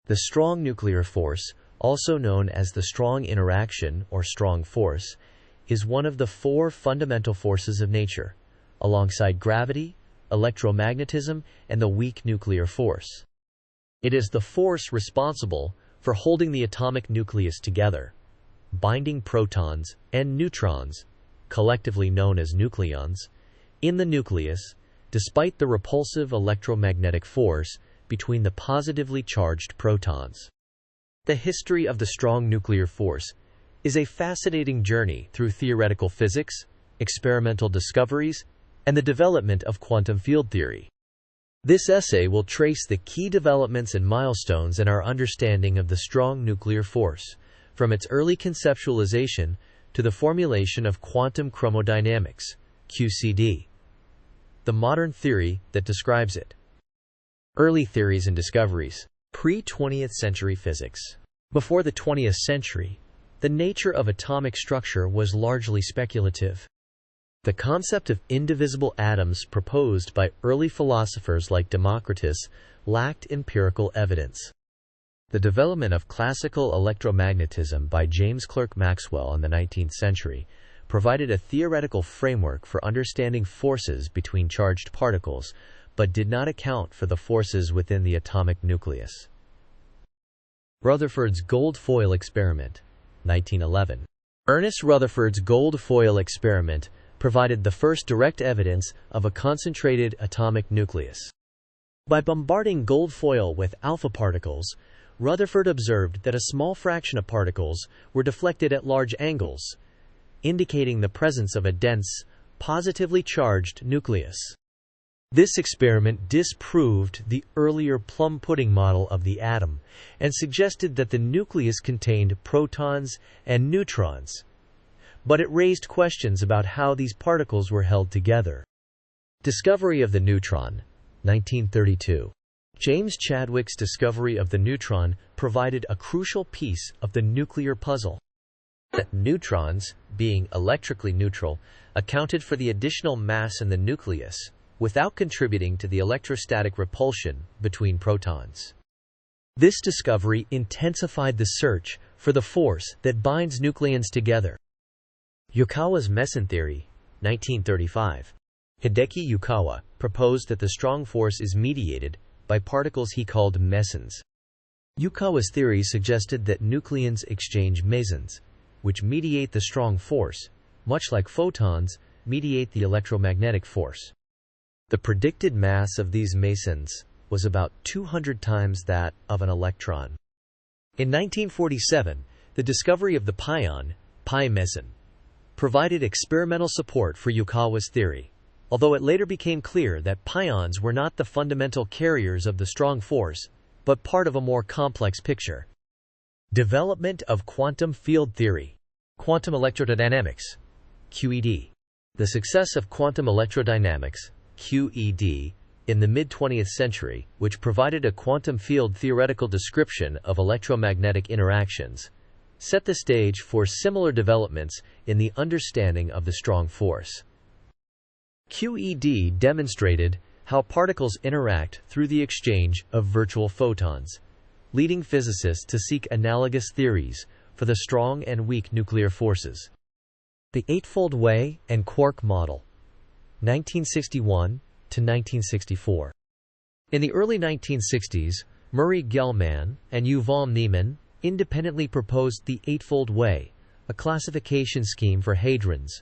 The strong nuclear force, also known as the strong interaction or strong force, is one of the four fundamental forces of nature, alongside gravity, electromagnetism, and the weak nuclear force. It is the force responsible for holding the atomic nucleus together, binding protons and neutrons, collectively known as nucleons, in the nucleus, despite the repulsive electromagnetic force between the positively charged protons. The history of the strong nuclear force is a fascinating journey through theoretical physics, experimental discoveries, and the development of quantum field theory. This essay will trace the key developments and milestones in our understanding of the strong nuclear force, from its early conceptualization to the formulation of quantum chromodynamics, QCD, the modern theory that describes it. Early theories and discoveries. Pre-20th century physics. Before the 20th century, the nature of atomic structure was largely speculative. The concept of indivisible atoms proposed by early philosophers like Democritus lacked empirical evidence. The development of classical electromagnetism by James Clerk Maxwell in the 19th century provided a theoretical framework for understanding forces between charged particles, but did not account for the forces within the atomic nucleus. Rutherford's gold foil experiment, 1911. Ernest Rutherford's gold foil experiment provided the first direct evidence of a concentrated atomic nucleus. By bombarding gold foil with alpha particles, Rutherford observed that a small fraction of particles were deflected at large angles, indicating the presence of a dense, positively charged nucleus. This experiment disproved the earlier plum pudding model of the atom and suggested that the nucleus contained protons and neutrons, but it raised questions about how these particles were held together. Discovery of the neutron, 1932. James Chadwick's discovery of the neutron provided a crucial piece of the nuclear puzzle. The neutrons, being electrically neutral, accounted for the additional mass in the nucleus, without contributing to the electrostatic repulsion between protons. This discovery intensified the search for the force that binds nucleons together. Yukawa's meson theory, 1935. Hideki Yukawa proposed that the strong force is mediated by particles he called mesons. Yukawa's theory suggested that nucleons exchange mesons, which mediate the strong force, much like photons mediate the electromagnetic force. The predicted mass of these mesons was about 200 times that of an electron. In 1947, the discovery of the pion, pi meson, provided experimental support for Yukawa's theory, although it later became clear that pions were not the fundamental carriers of the strong force, but part of a more complex picture. Development of quantum field theory. Quantum electrodynamics, QED. The success of quantum electrodynamics, QED, in the mid-20th century, which provided a quantum field theoretical description of electromagnetic interactions, set the stage for similar developments in the understanding of the strong force. QED demonstrated how particles interact through the exchange of virtual photons, leading physicists to seek analogous theories for the strong and weak nuclear forces. The Eightfold Way and Quark Model, 1961 to 1964. In the early 1960s, Murray Gell-Mann and Yuval Ne'eman independently proposed the Eightfold Way, a classification scheme for hadrons,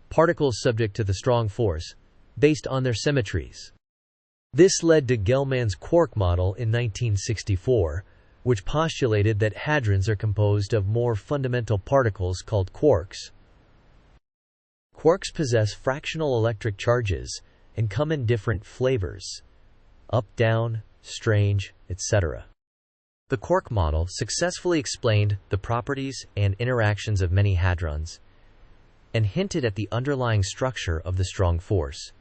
particles subject to the strong force, based on their symmetries. This led to Gell-Mann's quark model in 1964, which postulated that hadrons are composed of more fundamental particles called quarks. Quarks possess fractional electric charges and come in different flavors: up, down, strange, etc. The quark model successfully explained the properties and interactions of many hadrons and hinted at the underlying structure of the strong force.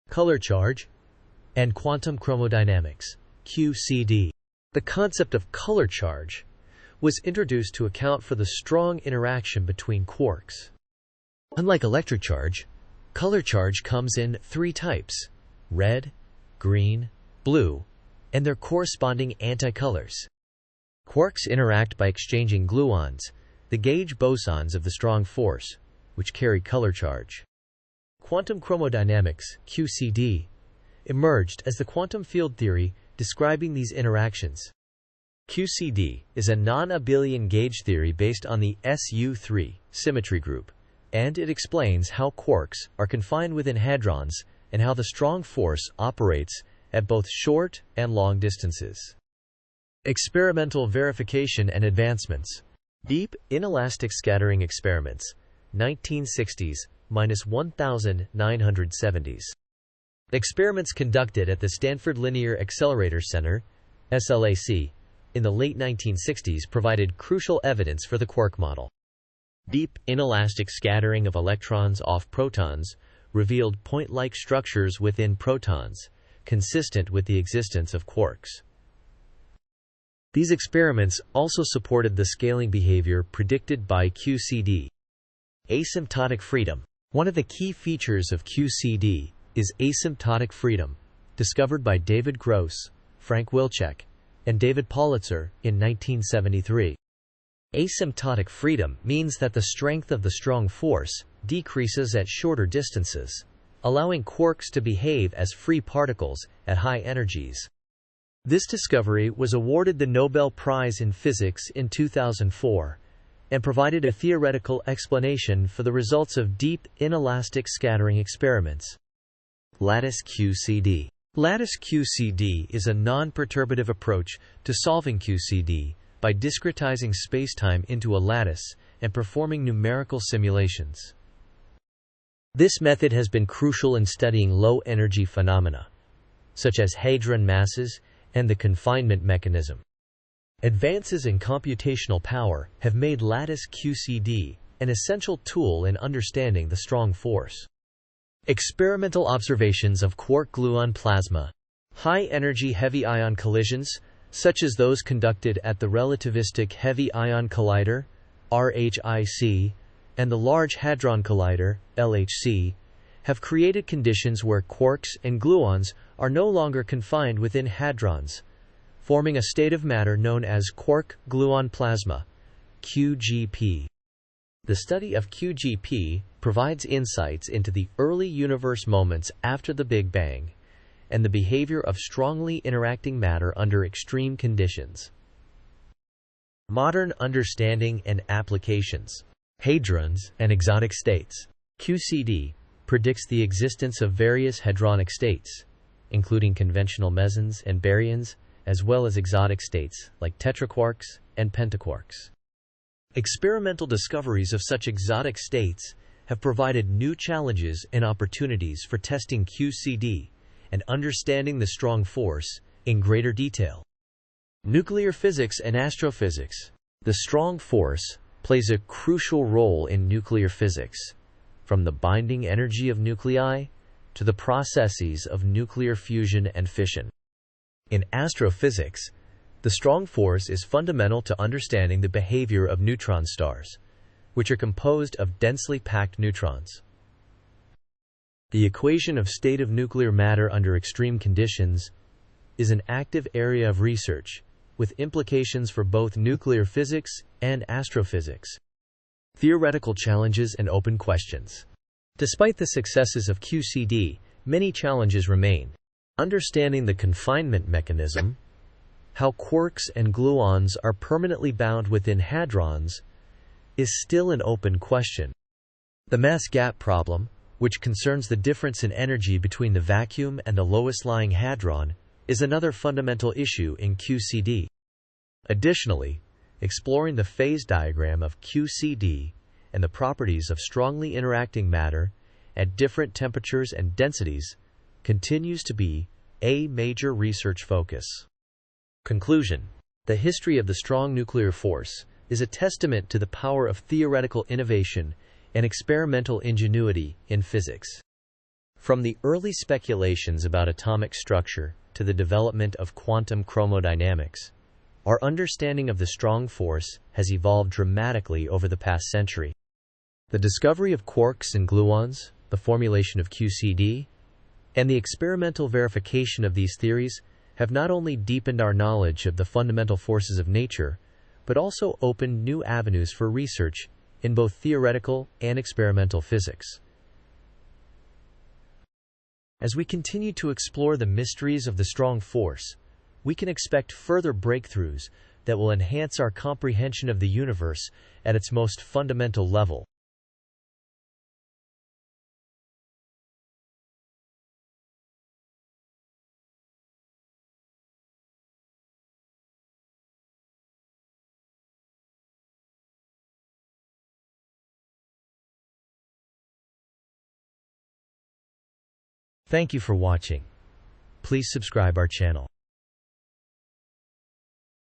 Color charge and quantum chromodynamics, QCD. The concept of color charge was introduced to account for the strong interaction between quarks. Unlike electric charge, color charge comes in three types: red, green, blue, and their corresponding anticolors. Quarks interact by exchanging gluons, the gauge bosons of the strong force, which carry color charge. Quantum chromodynamics (QCD) emerged as the quantum field theory describing these interactions. QCD is a non-abelian gauge theory based on the SU3 symmetry group, and it explains how quarks are confined within hadrons and how the strong force operates at both short and long distances. Experimental verification and advancements. Deep inelastic scattering experiments, 1960s–1970s. Experiments conducted at the Stanford Linear Accelerator Center, SLAC, in the late 1960s provided crucial evidence for the quark model. Deep inelastic scattering of electrons off protons revealed point-like structures within protons, consistent with the existence of quarks. These experiments also supported the scaling behavior predicted by QCD. Asymptotic freedom. One of the key features of QCD is asymptotic freedom, discovered by David Gross, Frank Wilczek, and David Politzer in 1973. Asymptotic freedom means that the strength of the strong force decreases at shorter distances, allowing quarks to behave as free particles at high energies. This discovery was awarded the Nobel Prize in Physics in 2004 and provided a theoretical explanation for the results of deep inelastic scattering experiments. Lattice QCD. Lattice QCD is a non-perturbative approach to solving QCD by discretizing spacetime into a lattice and performing numerical simulations. This method has been crucial in studying low-energy phenomena, such as hadron masses and the confinement mechanism. Advances in computational power have made lattice QCD an essential tool in understanding the strong force. Experimental observations of quark-gluon plasma. High-energy heavy-ion collisions, such as those conducted at the Relativistic Heavy Ion Collider (RHIC) and the Large Hadron Collider (LHC), have created conditions where quarks and gluons are no longer confined within hadrons, forming a state of matter known as quark-gluon plasma (QGP). The study of QGP provides insights into the early universe moments after the Big Bang and the behavior of strongly interacting matter under extreme conditions. Modern understanding and applications. Hadrons and exotic states. QCD predicts the existence of various hadronic states, including conventional mesons and baryons, as well as exotic states like tetraquarks and pentaquarks. Experimental discoveries of such exotic states have provided new challenges and opportunities for testing QCD and understanding the strong force in greater detail. Nuclear physics and astrophysics. The strong force plays a crucial role in nuclear physics, from the binding energy of nuclei to the processes of nuclear fusion and fission. In astrophysics, the strong force is fundamental to understanding the behavior of neutron stars, which are composed of densely packed neutrons. The equation of state of nuclear matter under extreme conditions is an active area of research, with implications for both nuclear physics and astrophysics. Theoretical challenges and open questions. Despite the successes of QCD, many challenges remain. Understanding the confinement mechanism, how quarks and gluons are permanently bound within hadrons, is still an open question. The mass gap problem, which concerns the difference in energy between the vacuum and the lowest-lying hadron, is another fundamental issue in QCD. Additionally, exploring the phase diagram of QCD and the properties of strongly interacting matter at different temperatures and densities continues to be a major research focus. Conclusion. The history of the strong nuclear force is a testament to the power of theoretical innovation and experimental ingenuity in physics. From the early speculations about atomic structure to the development of quantum chromodynamics, our understanding of the strong force has evolved dramatically over the past century. The discovery of quarks and gluons, the formulation of QCD, and the experimental verification of these theories have not only deepened our knowledge of the fundamental forces of nature, but also opened new avenues for research in both theoretical and experimental physics. As we continue to explore the mysteries of the strong force, we can expect further breakthroughs that will enhance our comprehension of the universe at its most fundamental level. Thank you for watching. Please subscribe our channel.